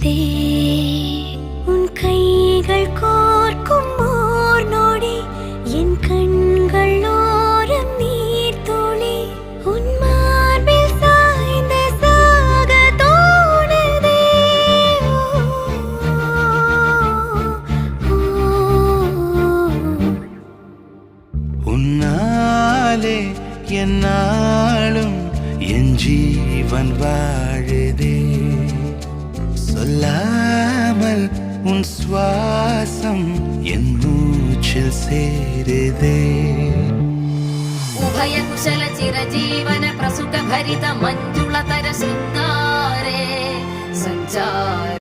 வாழுதே உன் கைகள் கோர்க்கும் ஓர் நொடி என் கண்கள் ஓரம் நீர் துளி உன் மார்பில் சாய்ந்த சாக தோணுதே உன்னாலே என்னாலும் என் ஜீவன் வாழுதே சொல்லாமல் உன் சுவாசம் என் மூச்சில் சேருதே उभय कुशल चिरजीवन प्रसुख भरित मंजुलतर शृंगारे संचार